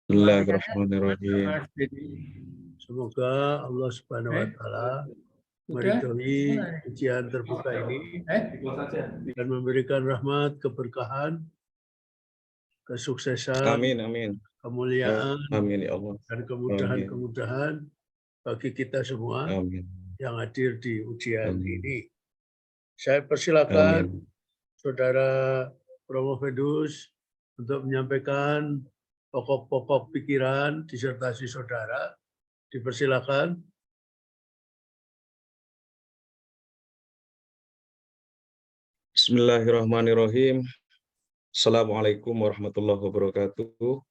Bismillahirrahmanirrahim. Semoga Allah Subhanahu wa Ta'ala meridhoi ujian terbuka ini dan memberikan rahmat, keberkahan, kesuksesan, Amin, amin. kemuliaan, Amin ya Allah. dan Amin. kemudahan-kemudahan bagi kita semua Amin. yang hadir di ujian Amin. ini. Saya persilakan Amin. Saudara Romo Fedus untuk menyampaikan pokok-pokok pikiran disertasi saudara. Dipersilakan. Bismillahirrahmanirrahim. Assalamualaikum warahmatullahi wabarakatuh.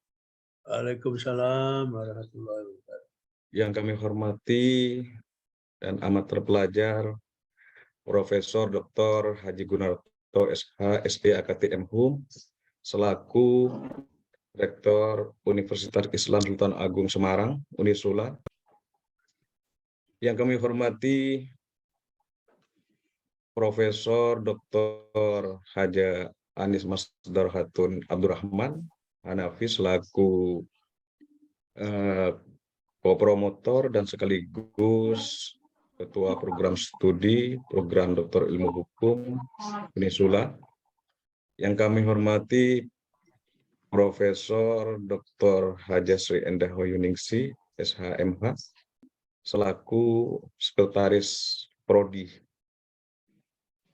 Waalaikumsalam warahmatullahi wabarakatuh. Yang kami hormati dan amat terpelajar Profesor Dr. Haji Gunarto SH, SD AKTM HUM, selaku Rektor Universitas Islam Sultan Agung Semarang, Unisula. Yang kami hormati Profesor Dr. Haja Anis Masdar Hatun Abdurrahman Hanafi selaku co-promotor dan sekaligus Ketua Program Studi Program Doktor Ilmu Hukum Unisula. Yang kami hormati Profesor Dr. Haja Sri Endah Hoyuningsi SHMH selaku Sekretaris Prodi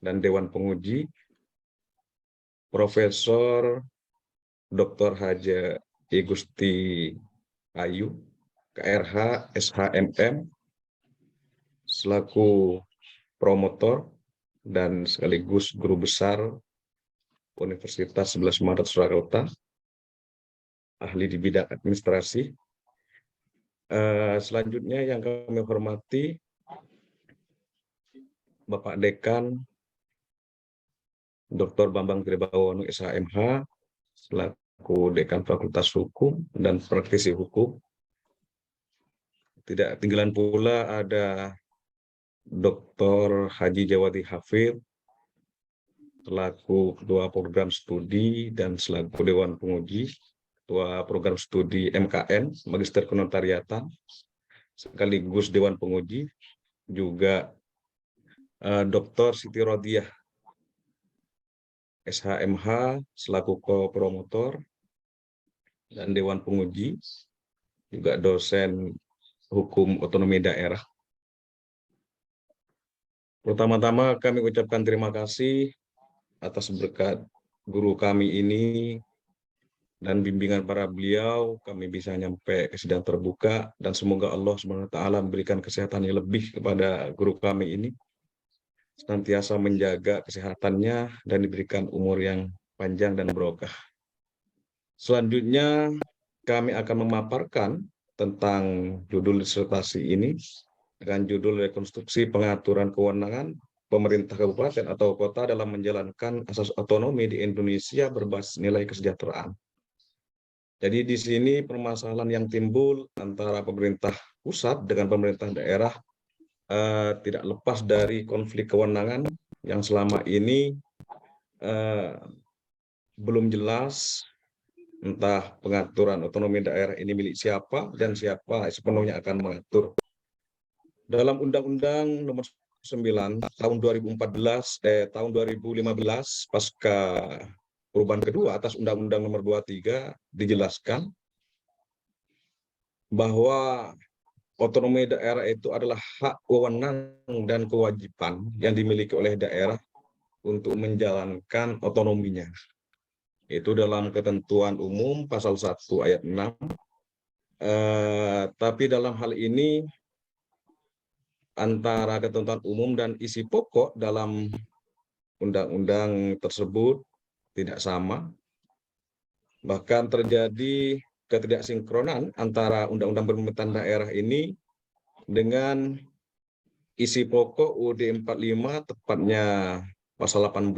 dan Dewan Penguji, Profesor Dr. Haja I Gusti Ayu KRH SHMM selaku promotor dan sekaligus guru besar Universitas 11 Maret Surakarta, ahli di bidang administrasi. Selanjutnya yang kami hormati Bapak Dekan Dr. Bambang Tribawono SHMH selaku Dekan Fakultas Hukum dan Praktisi Hukum. Tidak ketinggalan pula ada Dr. Haji Jawadi Hafid selaku Ketua Program Studi dan selaku Dewan Penguji Ketua Program Studi MKN Magister Kenotariatan sekaligus Dewan Penguji, juga Dr. Siti Rodiah SHMH selaku co-promotor dan Dewan Penguji, juga dosen hukum otonomi daerah. Pertama-tama kami ucapkan terima kasih atas berkat guru kami ini dan bimbingan para beliau, kami bisa nyampe ke sidang terbuka, dan semoga Allah SWT memberikan kesehatan yang lebih kepada guru kami ini, senantiasa menjaga kesehatannya dan diberikan umur yang panjang dan barokah. Selanjutnya kami akan memaparkan tentang judul disertasi ini dengan judul rekonstruksi pengaturan kewenangan pemerintah kabupaten atau kota dalam menjalankan asas otonomi di Indonesia berbasis nilai kesejahteraan. Jadi di sini permasalahan yang timbul antara pemerintah pusat dengan pemerintah daerah tidak lepas dari konflik kewenangan yang selama ini belum jelas, entah pengaturan otonomi daerah ini milik siapa dan siapa sepenuhnya akan mengatur. Dalam Undang-Undang Nomor 9 tahun 2015 pasca perubahan kedua atas Undang-Undang Nomor 23 dijelaskan bahwa otonomi daerah itu adalah hak, wewenang, dan kewajiban yang dimiliki oleh daerah untuk menjalankan otonominya. Itu dalam ketentuan umum pasal 1 ayat 6. Tapi dalam hal ini antara ketentuan umum dan isi pokok dalam undang-undang tersebut tidak sama. Bahkan terjadi ketidaksinkronan antara undang-undang pemerintahan daerah ini dengan isi pokok UUD 45, tepatnya pasal 18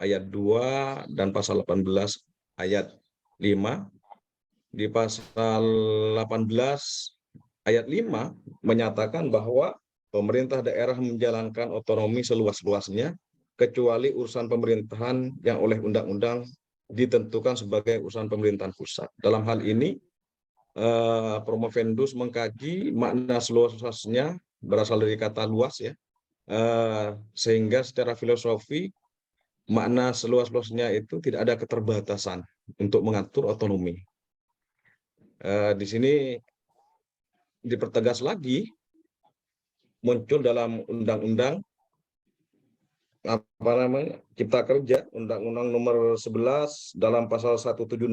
ayat 2 dan pasal 18 ayat 5. Di pasal 18 ayat 5 menyatakan bahwa pemerintah daerah menjalankan otonomi seluas-luasnya kecuali urusan pemerintahan yang oleh undang-undang ditentukan sebagai urusan pemerintahan pusat. Dalam hal ini Promovendus mengkaji makna seluas-luasnya berasal dari kata luas ya, sehingga secara filosofi makna seluas-luasnya itu tidak ada keterbatasan untuk mengatur otonomi. Di sini dipertegas lagi, muncul dalam undang-undang Cipta Kerja, Undang-Undang Nomor 11 dalam pasal 176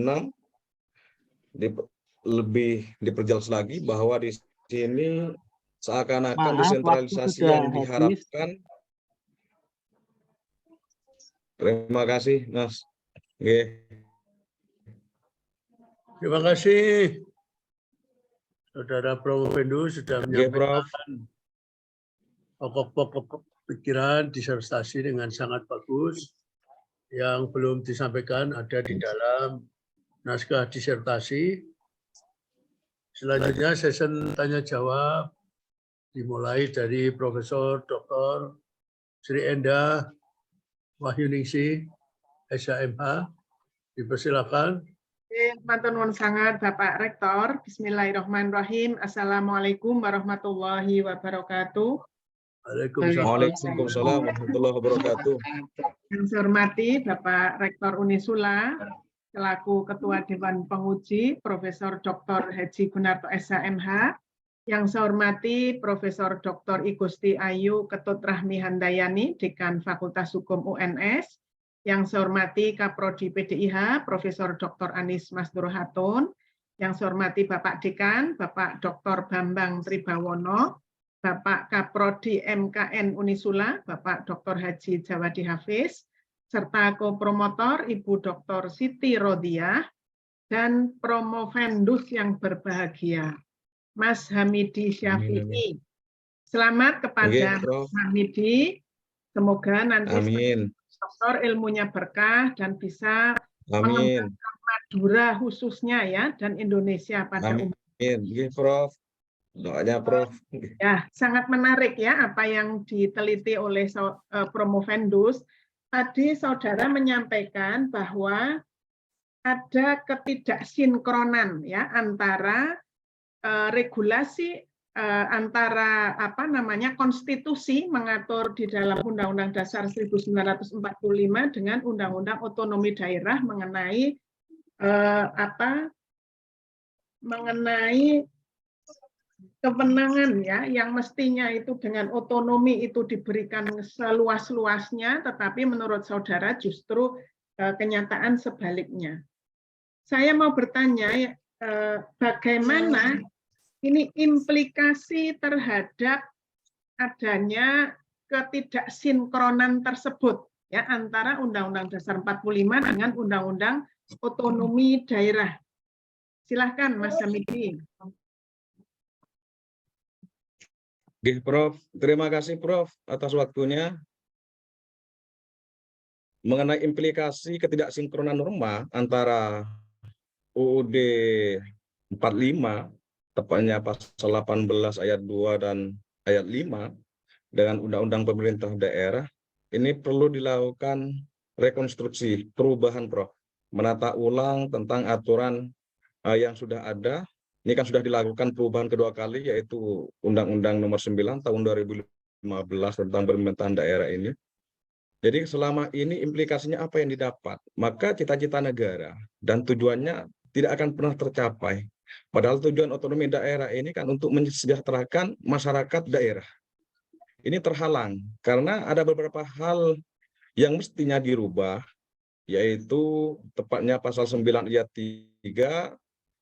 lebih diperjelas lagi bahwa di sini seakan-akan desentralisasi yang diharapkan. Terima kasih, Mas. Terima kasih, Saudara Promovendus sudah menyampaikan pokok-pokok pikiran disertasi dengan sangat bagus. Yang belum disampaikan ada di dalam naskah disertasi. Selanjutnya sesi tanya jawab dimulai dari Profesor Dr. Sri Endah Wahyuningsi, SHMH. Dipersilakan. Matur nuwun sangat Bapak Rektor. Bismillahirrahmanirrahim. Assalamualaikum warahmatullahi wabarakatuh. Waalaikumsalam warahmatullahi wabarakatuh. Yang saya hormati Bapak Rektor Unisula, selaku Ketua Dewan Penguji, Profesor Dr. Haji Gunarto SHMH. Yang saya hormati Profesor Dr. Igusti Ayu Ketut Rahmi Handayani, Dekan Fakultas Hukum UNS. Yang saya hormati Kaprodi PDIH, Profesor Dr. Anis Masdurhatun. Yang saya hormati Bapak Dekan, Bapak Dr. Bambang Tribawono, Bapak Kaprodi MKN Unisula, Bapak Dr. Haji Jawadi Hafiz, serta kopromotor Ibu Dr. Siti Rodiah, dan Promovendus yang berbahagia, Mas Hamidi Syafi'i. Selamat kepada Mas Hamidi, semoga nanti doktor ilmunya berkah dan bisa mengembangkan Madura khususnya ya, dan Indonesia pada umumnya. Amin, Prof. Doanya Prof. Ya, sangat menarik ya apa yang diteliti oleh Promovendus. Tadi saudara menyampaikan bahwa ada ketidaksinkronan ya antara regulasi antara konstitusi mengatur di dalam Undang-Undang Dasar 1945 dengan Undang-Undang Otonomi Daerah mengenai mengenai kewenangan ya yang mestinya itu dengan otonomi itu diberikan seluas-luasnya, tetapi menurut saudara justru kenyataan sebaliknya. Saya mau bertanya bagaimana ini implikasi terhadap adanya ketidaksinkronan tersebut ya antara Undang-Undang Dasar 45 dengan Undang-Undang Otonomi Daerah. Silahkan Mas Hamidi. Prof, terima kasih Prof atas waktunya. Mengenai implikasi ketidaksinkronan norma antara UUD 45, tepatnya pasal 18 ayat 2 dan ayat 5 dengan Undang-Undang Pemerintah Daerah, ini perlu dilakukan rekonstruksi, perubahan Prof. Menata ulang tentang aturan yang sudah ada. Ini kan sudah dilakukan perubahan kedua kali, yaitu Undang-Undang Nomor 9 tahun 2015 tentang pemerintahan daerah ini. Jadi selama ini implikasinya apa yang didapat? Maka cita-cita negara dan tujuannya tidak akan pernah tercapai. Padahal tujuan otonomi daerah ini kan untuk mensejahterakan masyarakat daerah. Ini terhalang karena ada beberapa hal yang mestinya dirubah, yaitu tepatnya pasal 9 ayat 3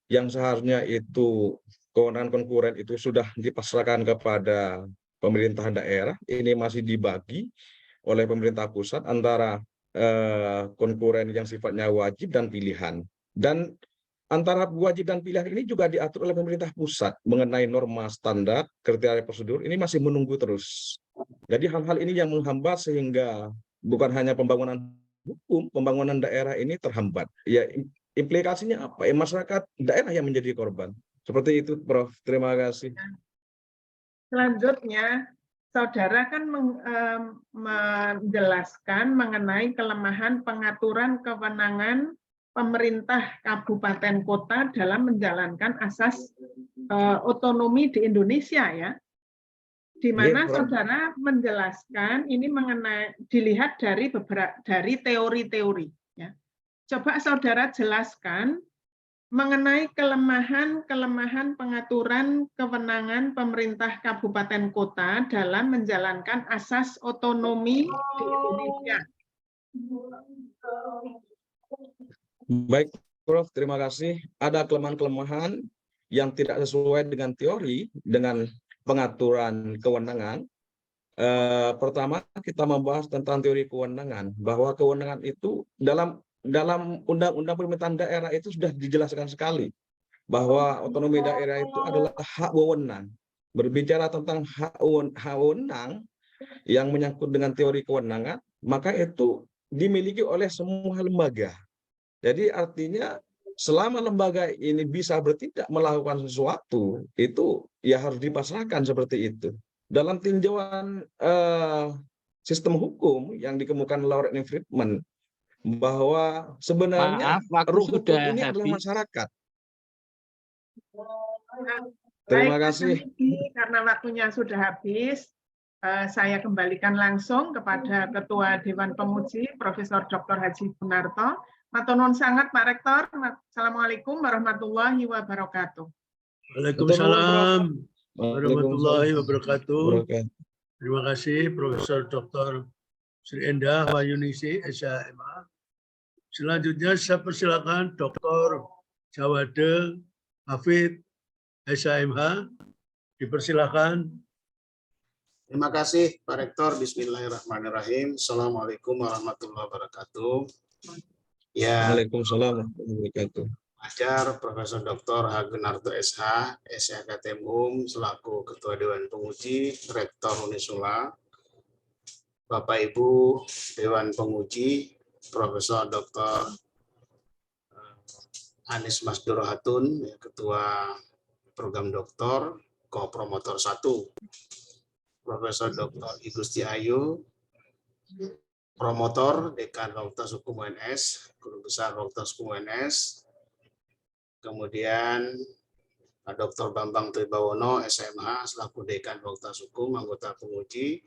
yang seharusnya itu kewenangan konkuren itu sudah dipasrahkan kepada pemerintah daerah, ini masih dibagi oleh pemerintah pusat antara konkuren yang sifatnya wajib dan pilihan. Dan antara wajib dan pilihan ini juga diatur oleh pemerintah pusat mengenai norma standar, kriteria prosedur, ini masih menunggu terus. Jadi hal-hal ini yang menghambat sehingga bukan hanya pembangunan hukum, pembangunan daerah ini terhambat. Ya, implikasinya apa? Masyarakat daerah yang menjadi korban. Seperti itu, Prof. Terima kasih. Selanjutnya, saudara kan menjelaskan mengenai kelemahan pengaturan kewenangan pemerintah kabupaten kota dalam menjalankan asas otonomi di Indonesia ya. Di mana saudara menjelaskan ini mengenai dilihat dari teori-teori ya. Coba saudara jelaskan mengenai kelemahan pengaturan kewenangan pemerintah kabupaten kota dalam menjalankan asas otonomi di Indonesia. Baik, Prof. Terima kasih. Ada kelemahan-kelemahan yang tidak sesuai dengan teori, dengan pengaturan kewenangan. Pertama, kita membahas tentang teori kewenangan, bahwa kewenangan itu dalam Undang-Undang Pemerintahan Daerah itu sudah dijelaskan sekali bahwa otonomi daerah itu adalah hak wewenang. Berbicara tentang hak wewenang yang menyangkut dengan teori kewenangan, maka itu dimiliki oleh semua lembaga. Jadi artinya selama lembaga ini bisa bertindak melakukan sesuatu, itu ya harus dipasrahkan seperti itu. Dalam tinjauan sistem hukum yang dikemukakan Laurent Friedman, bahwa sebenarnya ruh hukum ini adalah masyarakat. Terima kasih. Karena waktunya sudah habis, saya kembalikan langsung kepada Ketua Dewan Penguji, Profesor Dr. Haji Gunarto. Matur nuwun sangat Pak Rektor. Assalamualaikum warahmatullahi wabarakatuh. Waalaikumsalam warahmatullahi wabarakatuh. Terima kasih Profesor Dr. Sri Endah Wahyuningsi, SHMH. Selanjutnya saya persilakan Dr. Jawade Hafid, SHMH. Dipersilakan. Terima kasih Pak Rektor. Bismillahirrahmanirrahim. Assalamualaikum warahmatullahi wabarakatuh. Ya, Waalaikumsalam warahmatullahi wabarakatuh. Ajar Profesor Dr. Hagunarto SH, SHKTMUM selaku Ketua Dewan Penguji, Rektor Unisula, Bapak Ibu Dewan Penguji, Profesor Dr. Anis Masduro Hatun, Ketua Program Doktor, Kopromotor 1, Profesor Dr. Igusti Ayu, Promotor, Dekan Fakultas Hukum UNS, Guru Besar Fakultas Hukum UNS, kemudian Pak Dr. Bambang Tribawono, SMH, selaku Dekan Fakultas Hukum, anggota penguji,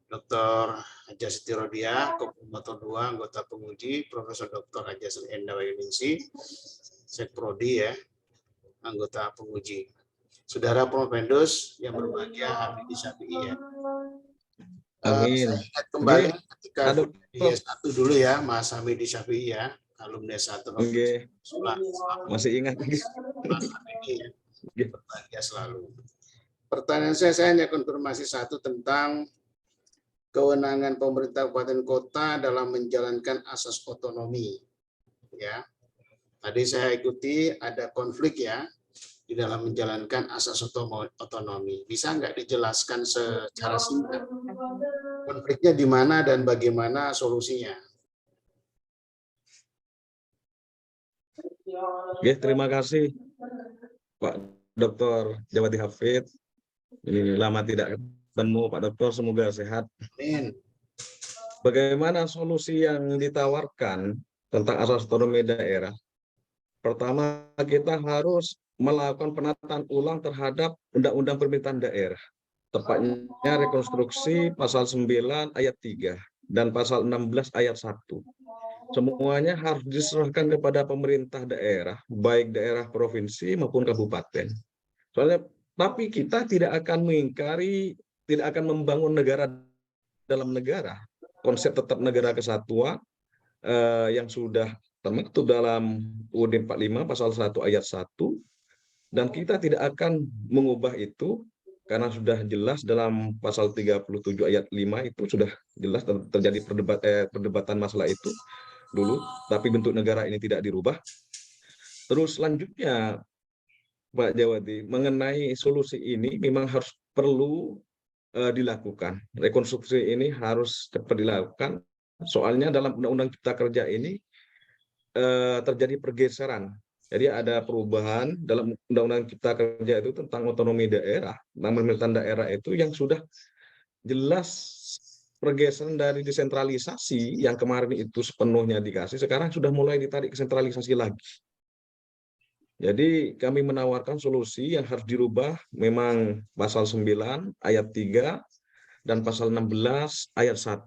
Dr. Haja Siti Rodia, Kopromotor 2, anggota penguji, Profesor Dr. Haja Sri Endah Wahyuningsi, Sekprodi ya, anggota penguji. Saudara Propendos yang berbahagia, Hamidi Syafi'i ya. Amin. Saya ingat kembali ketika S1 dulu ya, Mas Hamidi Syafi'i ya, alumni S1. Masih ingat lagi. Mas Hamidi ya, berbahagia selalu. Pertanyaan saya hanya konfirmasi satu tentang kewenangan pemerintah kabupaten kota dalam menjalankan asas otonomi. Ya, tadi saya ikuti ada konflik ya di dalam menjalankan asas otonomi. Bisa nggak dijelaskan secara singkat konfliknya di mana dan bagaimana solusinya? Oke, terima kasih Pak Dr. Jawadi Hafid. Ini lama tidak ketemu Pak Dokter, semoga sehat. Amin. Bagaimana solusi yang ditawarkan tentang asas otonomi daerah? Pertama, kita harus melakukan penataan ulang terhadap Undang-Undang Pemerintahan Daerah. Tepatnya rekonstruksi pasal 9 ayat 3 dan pasal 16 ayat 1. Semuanya harus diserahkan kepada pemerintah daerah, baik daerah provinsi maupun kabupaten. Soalnya, tapi kita tidak akan mengingkari, tidak akan membangun negara dalam negara. Konsep tetap negara kesatuan yang sudah termaktub dalam UUD 45 pasal 1 ayat 1. Dan kita tidak akan mengubah itu karena sudah jelas dalam pasal 37 ayat 5 itu sudah jelas terjadi perdebatan masalah itu dulu, tapi bentuk negara ini tidak dirubah. Terus selanjutnya Pak Jawadi, mengenai solusi ini memang harus perlu dilakukan. Rekonstruksi ini harus cepat dilakukan. Soalnya dalam Undang-Undang Cipta Kerja ini terjadi pergeseran. Jadi ada perubahan dalam Undang-Undang Cipta Kerja itu tentang otonomi daerah, tentang pemerintahan daerah itu yang sudah jelas pergeseran dari desentralisasi yang kemarin itu sepenuhnya dikasih, sekarang sudah mulai ditarik ke sentralisasi lagi. Jadi kami menawarkan solusi yang harus dirubah, memang pasal 9 ayat 3 dan pasal 16 ayat 1.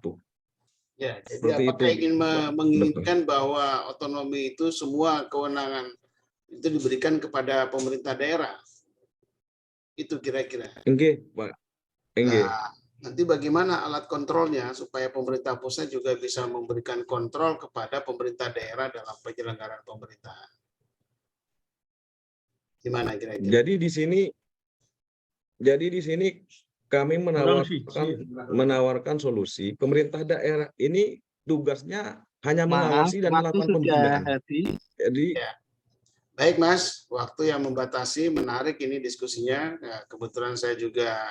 Ya, jadi Seperti apakah itu, ingin Pak menginginkan bahwa otonomi itu semua kewenangan itu diberikan kepada pemerintah daerah? Itu kira-kira. Enggak, Pak. Enggak. Nah, nanti bagaimana alat kontrolnya supaya pemerintah pusat juga bisa memberikan kontrol kepada pemerintah daerah dalam penyelenggaraan pemerintahan? Gimana kira-kira? Jadi di sini kami Kurang siji. menawarkan solusi. Pemerintah daerah ini tugasnya hanya Maaf, mengawasi dan waktu melakukan sudah pembinaan. habis. Jadi Ya. Baik Mas, waktu yang membatasi, menarik ini diskusinya. Ya, kebetulan saya juga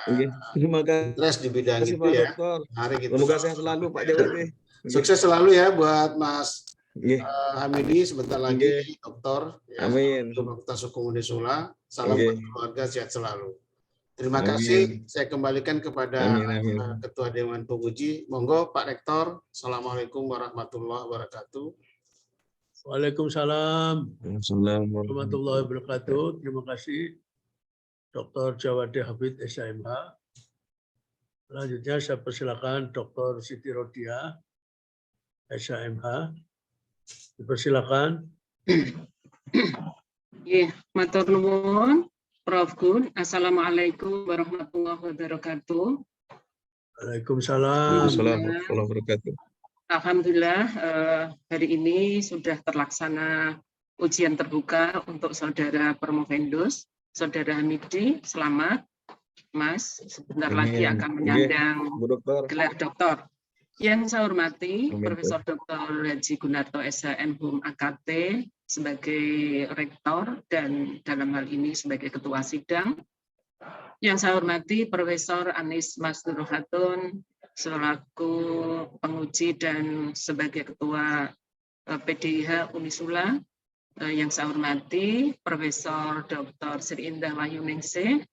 terima interest di bidang kasih itu Pak ya. Dokter. Menarik itu. Semoga sehat selalu Pak Jawadi. Sukses selalu ya buat Mas Nggih. Hamidi, sebentar lagi doktor ya, Amin. Fakultas Hukum Unisula. Salam Nggih. buat keluarga, sehat selalu. Terima Amin. kasih. Saya kembalikan kepada Amin. Ketua Dewan Penguji. Monggo Pak Rektor. Assalamualaikum warahmatullahi wabarakatuh. Waalaikumsalam Assalamualaikum. warahmatullahi wabarakatuh. Terima kasih Dr. Jawadi Hafid SHMH. Selanjutnya saya persilakan Dr. Siti Rodia SHMH. Dipersilakan. Matur nuwun, Prof. Gun. Assalamualaikum warahmatullahi wabarakatuh. Waalaikumsalam. Assalamualaikum warahmatullahi wabarakatuh. Alhamdulillah hari ini sudah terlaksana ujian terbuka untuk saudara Promovendus, saudara Hamidi. Selamat, Mas. Sebentar lagi akan menyandang Bu Dokter. gelar doktor. Yang saya hormati Amin. Profesor Dr. Haji Gunarto SHMH AKT sebagai rektor dan dalam hal ini sebagai ketua sidang. Yang saya hormati Profesor Anis Masnur Hatun selaku penguji dan sebagai ketua PDIH Unisula. Yang saya hormati Profesor Dr. Sri Indah Wahyuningsih.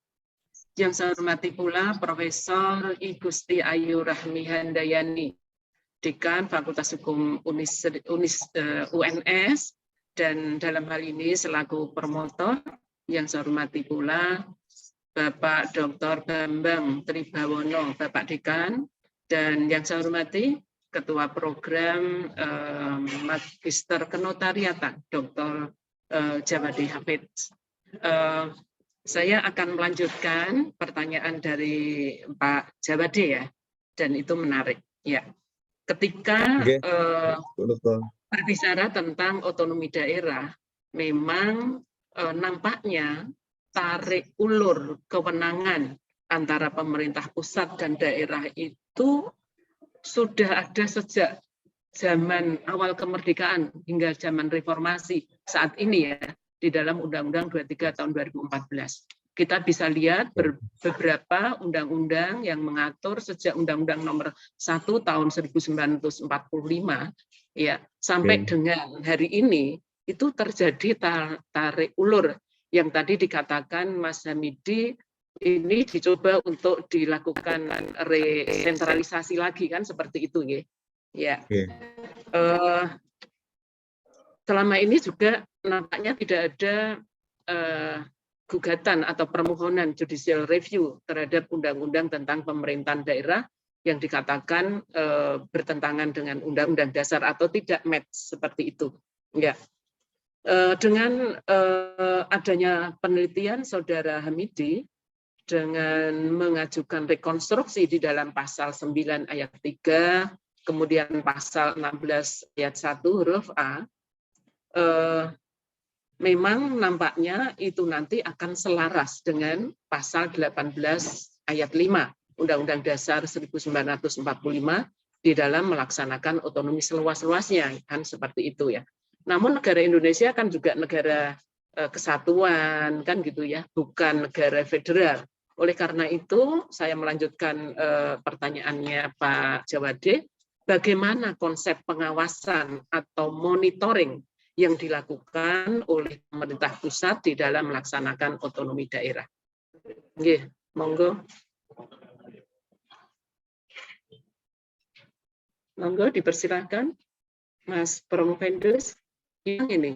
Yang saya hormati pula Profesor I Gusti Ayu Rahmi Handayani, Dekan Fakultas Hukum UNS, dan dalam hal ini selaku promotor. Yang saya hormati pula Bapak Dr. Bambang Tribawono, Bapak Dekan, dan yang saya hormati Ketua Program Magister Kenotariatan, Dr. Jawadi Hafid. Saya akan melanjutkan pertanyaan dari Pak Jawadi ya, dan itu menarik. Ya, ketika berbicara tentang otonomi daerah, memang nampaknya tarik ulur kewenangan antara pemerintah pusat dan daerah itu sudah ada sejak zaman awal kemerdekaan hingga zaman reformasi saat ini ya, di dalam Undang-Undang 23 tahun 2014. Kita bisa lihat beberapa undang-undang yang mengatur sejak Undang-Undang nomor 1 tahun 1945 ya sampai dengan hari ini itu terjadi tarik ulur yang tadi dikatakan Mas Hamidi, ini dicoba untuk dilakukan resentralisasi lagi kan seperti itu ya. Selama ini juga nampaknya tidak ada gugatan atau permohonan judicial review terhadap undang-undang tentang pemerintahan daerah yang dikatakan bertentangan dengan undang-undang dasar atau tidak match seperti itu. Ya. Dengan adanya penelitian Saudara Hamidi dengan mengajukan rekonstruksi di dalam pasal 9 ayat 3, kemudian pasal 16 ayat 1 huruf A, memang nampaknya itu nanti akan selaras dengan pasal 18 ayat 5 Undang-Undang Dasar 1945 di dalam melaksanakan otonomi seluas-luasnya, kan seperti itu ya. Namun negara Indonesia kan juga negara kesatuan kan gitu ya, bukan negara federal. Oleh karena itu saya melanjutkan pertanyaannya Pak Jawadi, bagaimana konsep pengawasan atau monitoring yang dilakukan oleh pemerintah pusat di dalam melaksanakan otonomi daerah. Nggih, monggo. Monggo dipersilakan, Mas Promovendus. Yang ini.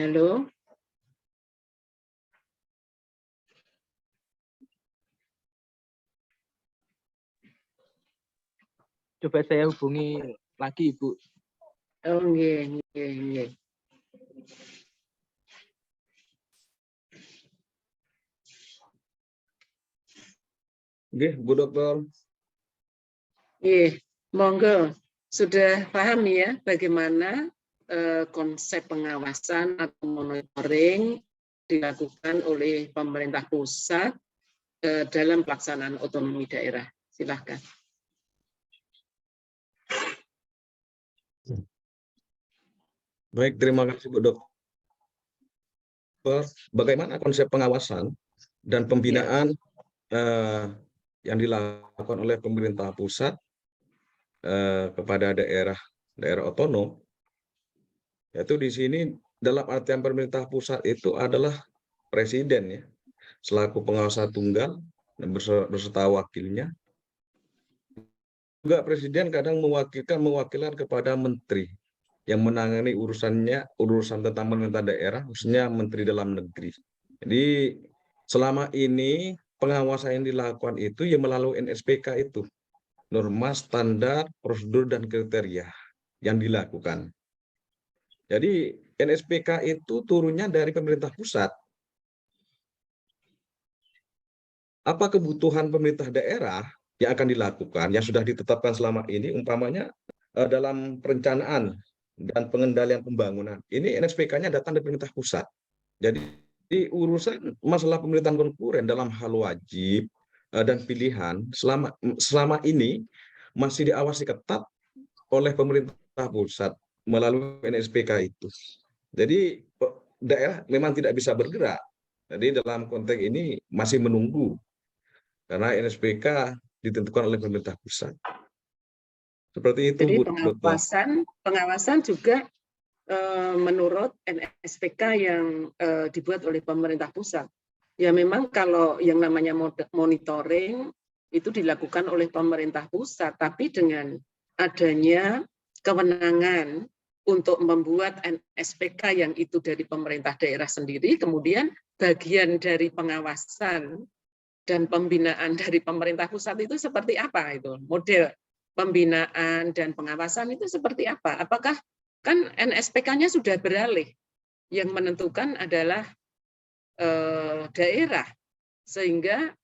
Halo. Coba saya hubungi lagi, Ibu. Oh, nggih, nggih, nggih. Nggih, Bu Dokter. Nggih, monggo. Sudah paham ya bagaimana konsep pengawasan atau monitoring dilakukan oleh pemerintah pusat dalam pelaksanaan otonomi daerah. Silakan. Baik, terima kasih Bu Dokter. Bagaimana konsep pengawasan dan pembinaan yang dilakukan oleh pemerintah pusat kepada daerah otonom, yaitu di sini dalam artian pemerintah pusat itu adalah presiden ya, selaku penguasa tunggal dan beserta wakilnya. Juga presiden kadang mewakilkan kepada menteri yang menangani urusan tentang pemerintah daerah, khususnya Menteri Dalam Negeri. Jadi selama ini pengawasan yang dilakukan itu ya melalui NSPK itu, norma, standar, prosedur, dan kriteria yang dilakukan. Jadi NSPK itu turunnya dari pemerintah pusat. Apa kebutuhan pemerintah daerah yang akan dilakukan, yang sudah ditetapkan selama ini, umpamanya dalam perencanaan dan pengendalian pembangunan. Ini NSPK-nya datang dari pemerintah pusat. Jadi urusan masalah pemerintahan konkuren dalam hal wajib dan pilihan selama ini masih diawasi ketat oleh pemerintah pusat melalui NSPK itu. Jadi daerah memang tidak bisa bergerak. Jadi dalam konteks ini masih menunggu karena NSPK ditentukan oleh pemerintah pusat. Seperti itu, Jadi Bu Dokter. pengawasan juga menurut NSPK yang dibuat oleh pemerintah pusat. Ya memang kalau yang namanya monitoring itu dilakukan oleh pemerintah pusat, tapi dengan adanya kewenangan untuk membuat NSPK yang itu dari pemerintah daerah sendiri, kemudian bagian dari pengawasan dan pembinaan dari pemerintah pusat itu seperti apa itu? Model pembinaan dan pengawasan itu seperti apa? Apakah kan NSPK-nya sudah beralih, yang menentukan adalah daerah, sehingga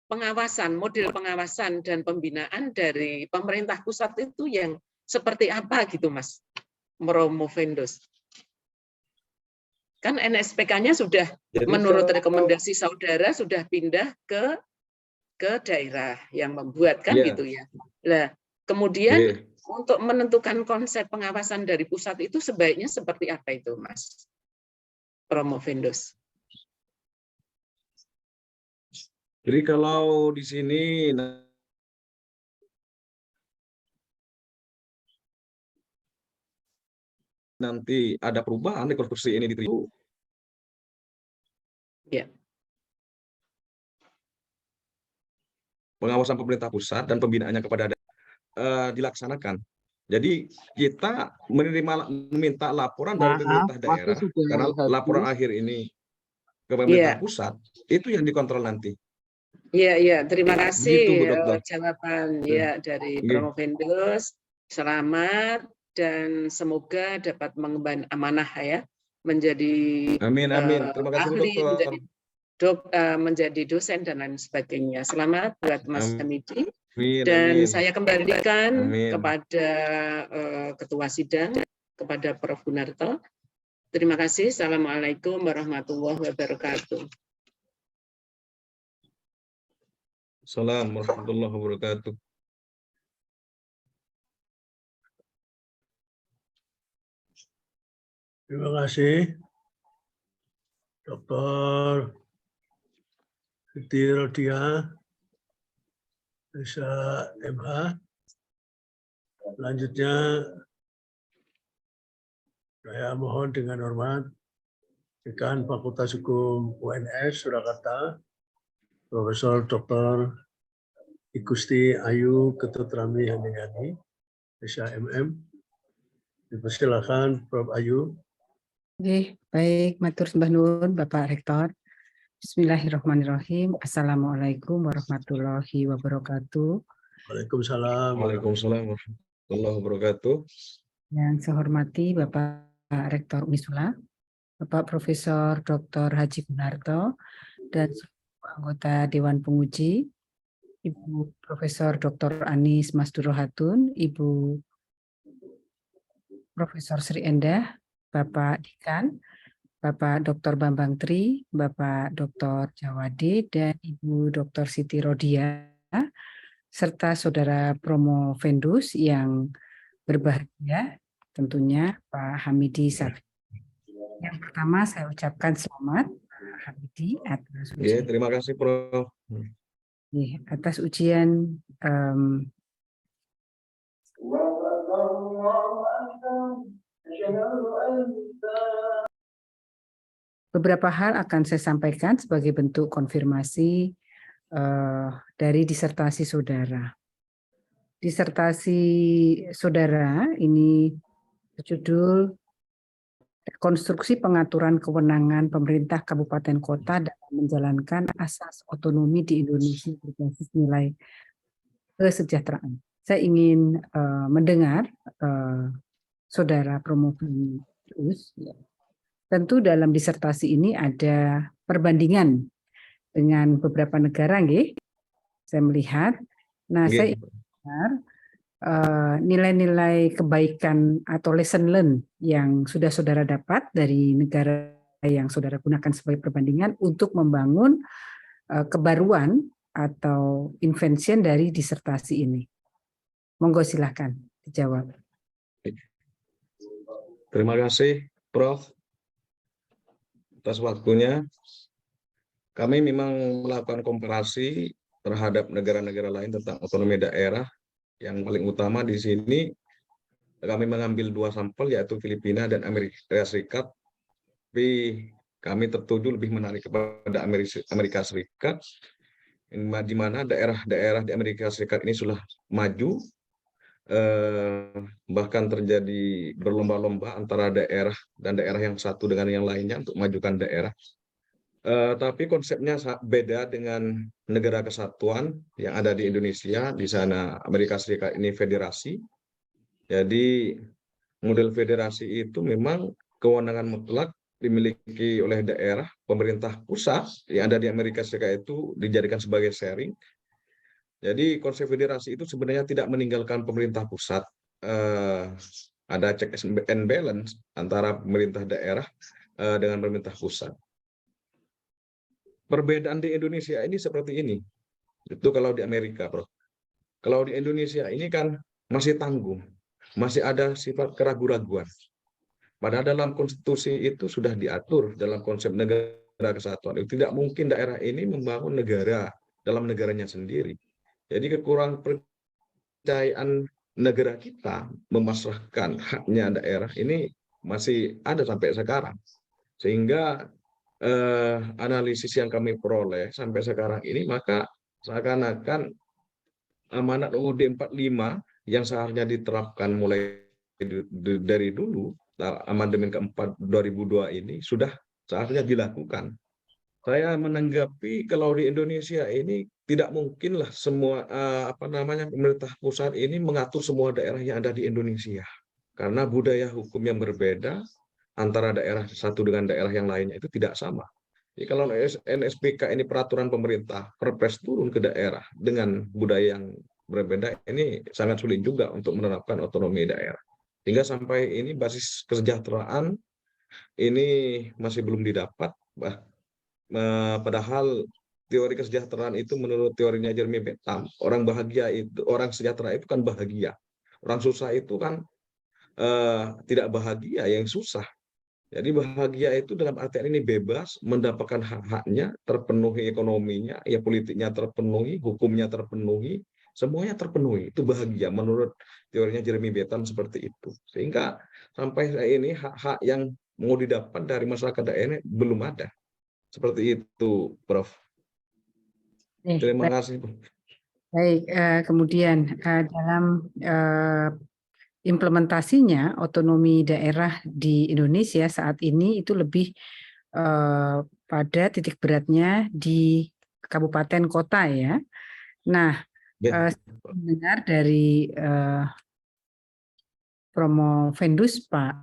pengawasan, model pengawasan dan pembinaan dari pemerintah pusat itu yang seperti apa gitu, Mas Promovendus? Kan NSPK-nya sudah menurut rekomendasi saudara sudah pindah ke daerah yang membuat kan gitu ya. Nah, kemudian untuk menentukan konsep pengawasan dari pusat itu sebaiknya seperti apa itu, Mas Promovendus? Jadi kalau di sini nanti ada perubahan rekonstruksi ini diterima. Ya. Pengawasan pemerintah pusat dan pembinaannya kepada dilaksanakan. Jadi kita meminta laporan dari pemerintah daerah karena laporan akhir ini ke pemerintah pusat itu yang dikontrol nanti. Iya, terima kasih gitu, Bu Dokter. jawaban ya dari Promovendus. Selamat dan semoga dapat mengemban amanah ya menjadi amin. Terima kasih, ahli, Bu Dokter. menjadi dosen dan lain sebagainya. Selamat buat Mas Hamidi. Dan Amin. saya kembalikan kepada Ketua Sidang, kepada Prof. Gunarto. Terima kasih. Assalamualaikum warahmatullahi wabarakatuh. Assalamualaikum warahmatullahi wabarakatuh. Terima kasih, Dr. Siti Rodia, SMH. Selanjutnya, saya mohon dengan hormat Dekan Fakultas Hukum UNS Surakarta, Profesor Dr. Igusti Ayu Ketut Rami Handayani, SHMM. Dipersilakan Prof. Ayu. Oke, baik, matur sembah nuwun Bapak Rektor. Bismillahirrahmanirrahim. Assalamualaikum warahmatullahi wabarakatuh. Waalaikumsalam. Waalaikumsalam warahmatullahi wabarakatuh. Yang saya hormati Bapak Rektor Unisula, Bapak Profesor Dr. Haji Gunarto, dan seluruh anggota Dewan Penguji, Ibu Profesor Dr. Anis Masduro Hatun, Ibu Profesor Sri Endah, Bapak Dekan, Bapak Dr. Bambang Tri, Bapak Dr. Jawadi, dan Ibu Dr. Siti Rodia, serta Saudara Promo Vendus yang berbahagia, tentunya Pak Hamidi Safi. Yang pertama saya ucapkan selamat Pak Hamidi atas Ya, ujian, terima kasih Prof. atas ujian beberapa hal akan saya sampaikan sebagai bentuk konfirmasi dari disertasi saudara. Disertasi saudara ini berjudul Konstruksi Pengaturan Kewenangan Pemerintah Kabupaten Kota dalam menjalankan asas otonomi di Indonesia berbasis nilai kesejahteraan. Saya ingin mendengar saudara Promovius. Tentu dalam disertasi ini ada perbandingan dengan beberapa negara, nggih. Saya melihat. Nah, saya ingin nilai-nilai kebaikan atau lesson learned yang sudah saudara dapat dari negara yang saudara gunakan sebagai perbandingan untuk membangun kebaruan atau invention dari disertasi ini. Monggo silahkan dijawab. Terima kasih Prof. atas waktunya. Kami memang melakukan komparasi terhadap negara-negara lain tentang otonomi daerah. Yang paling utama di sini kami mengambil 2 sampel, yaitu Filipina dan Amerika Serikat. Tapi kami tertuju lebih menarik kepada Amerika Serikat, di mana daerah-daerah di Amerika Serikat ini sudah maju, bahkan terjadi berlomba-lomba antara daerah dan daerah yang satu dengan yang lainnya untuk majukan daerah. Tapi konsepnya beda dengan negara kesatuan yang ada di Indonesia. Di sana Amerika Serikat ini federasi. Jadi model federasi itu memang kewenangan mutlak dimiliki oleh daerah. Pemerintah pusat yang ada di Amerika Serikat itu dijadikan sebagai sharing. Jadi konsep federasi itu sebenarnya tidak meninggalkan pemerintah pusat. Ada check and balance antara pemerintah daerah dengan pemerintah pusat. Perbedaan di Indonesia ini seperti ini. Itu kalau di Amerika, Bro. Kalau di Indonesia ini kan masih tanggung, masih ada sifat keraguan-raguan. Padahal dalam konstitusi itu sudah diatur dalam konsep negara kesatuan. Itu tidak mungkin daerah ini membangun negara dalam negaranya sendiri. Jadi kekurangan percayaan negara kita memasrahkan haknya daerah ini masih ada sampai sekarang. Sehingga analisis yang kami peroleh sampai sekarang ini, maka seakan-akan amanat UUD 45 yang seharusnya diterapkan mulai dari dulu, amandemen keempat 2002 ini sudah seharusnya dilakukan. Saya menanggapi kalau di Indonesia ini tidak mungkinlah semua pemerintah pusat ini mengatur semua daerah yang ada di Indonesia, karena budaya hukum yang berbeda antara daerah satu dengan daerah yang lainnya itu tidak sama. Jadi kalau NSPK ini peraturan pemerintah, perpres turun ke daerah dengan budaya yang berbeda, ini sangat sulit juga untuk menerapkan otonomi daerah. Hingga sampai ini basis kesejahteraan ini masih belum didapat. Padahal teori kesejahteraan itu menurut teorinya Jeremy Bentham, orang bahagia itu, orang sejahtera itu kan bahagia. Orang susah itu kan tidak bahagia, yang susah. Jadi bahagia itu dalam artian ini bebas, mendapatkan hak-haknya, terpenuhi ekonominya, ya politiknya terpenuhi, hukumnya terpenuhi, semuanya terpenuhi. Itu bahagia menurut teorinya Jeremy Bentham seperti itu. Sehingga sampai saat ini hak-hak yang mau didapat dari masyarakat daerah belum ada. Seperti itu, Prof. Terima kasih. Baik, kemudian dalam implementasinya otonomi daerah di Indonesia saat ini itu lebih pada titik beratnya di kabupaten kota ya. Nah, Ya. mendengar dari Promovendus Pak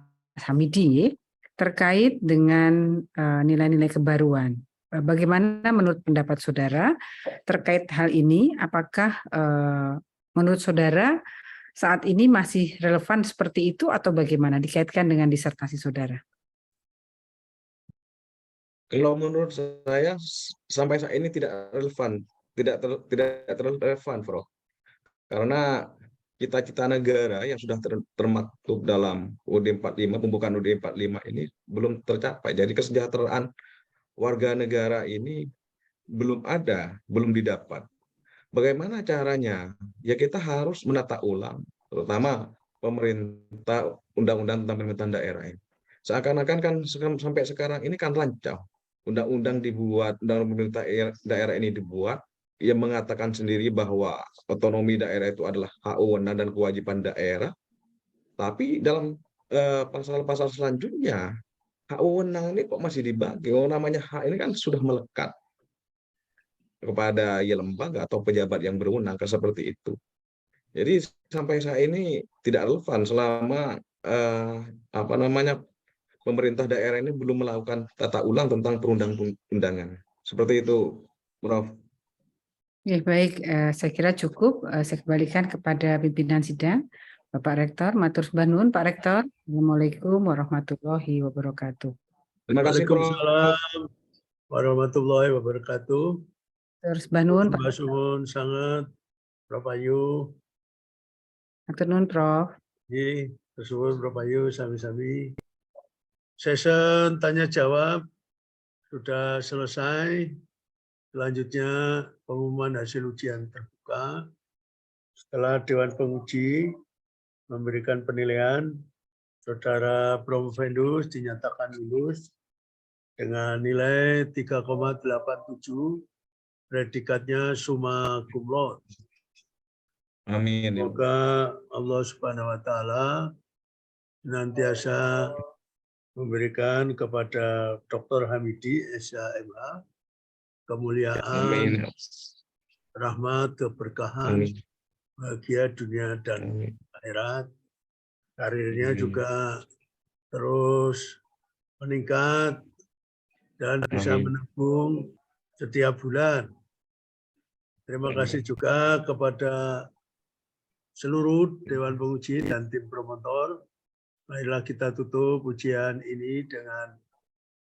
Hamidi terkait dengan nilai-nilai kebaruan. Bagaimana menurut pendapat saudara terkait hal ini? Apakah menurut saudara saat ini masih relevan seperti itu atau bagaimana dikaitkan dengan disertasi saudara? Kalau menurut saya sampai saat ini tidak relevan, tidak terlalu relevan, Prof. Karena cita-cita negara yang sudah termaktub dalam UUD 45, pembukaan UUD 45 ini belum tercapai. Jadi kesejahteraan warga negara ini belum ada, belum didapat. Bagaimana caranya? Ya kita harus menata ulang, terutama pemerintah, undang-undang tentang pemerintahan daerah ini. Seakan-akan kan sampai sekarang ini kan rancang. Undang-undang dibuat, undang-undang pemerintah daerah ini dibuat, yang mengatakan sendiri bahwa otonomi daerah itu adalah hak wewenang dan kewajiban daerah. Tapi dalam pasal-pasal selanjutnya, hak wewenang ini kok masih dibagi? Oh, namanya hak ini kan sudah melekat kepada ya lembaga atau pejabat yang berwenang seperti itu. Jadi sampai saat ini tidak relevan selama pemerintah daerah ini belum melakukan tata ulang tentang perundang-undangan. Seperti itu, Prof. Ya, baik, saya kira cukup. Saya kembalikan kepada pimpinan sidang, Bapak Rektor. Matur sembah nuwun, Pak Rektor. Assalamualaikum warahmatullahi wabarakatuh. Terima kasih, Prof. Waalaikumsalam warahmatullahi wabarakatuh. Matur sembah nuwun, Pak. Mbak Suwun sangat, Prof. Ayu. Matur nuwun, Prof. Ji, tersuwun Prof. Ayu, sami-sami. Session tanya jawab sudah selesai. Selanjutnya pengumuman hasil ujian terbuka. Setelah Dewan Penguji memberikan penilaian, Saudara Promovendus dinyatakan lulus dengan nilai 3,87, predikatnya summa cum laude. Amin. Semoga Allah Subhanahu wa Ta'ala senantiasa memberikan kepada Dr. Hamidi, SHMH, kemuliaan, Amin. rahmat, keberkahan, Amin. bahagia dunia dan Amin. akhirat. Karirnya Amin. juga terus meningkat dan bisa Amin. menabung setiap bulan. Terima kasih juga kepada seluruh Dewan Penguji dan tim promotor. Marilah kita tutup ujian ini dengan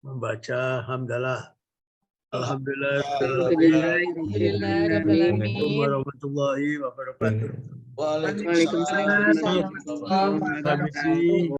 membaca hamdalah. Alhamdulillah. Assalamualaikum warahmatullahi wabarakatuh. Waalaikumsalam. Kami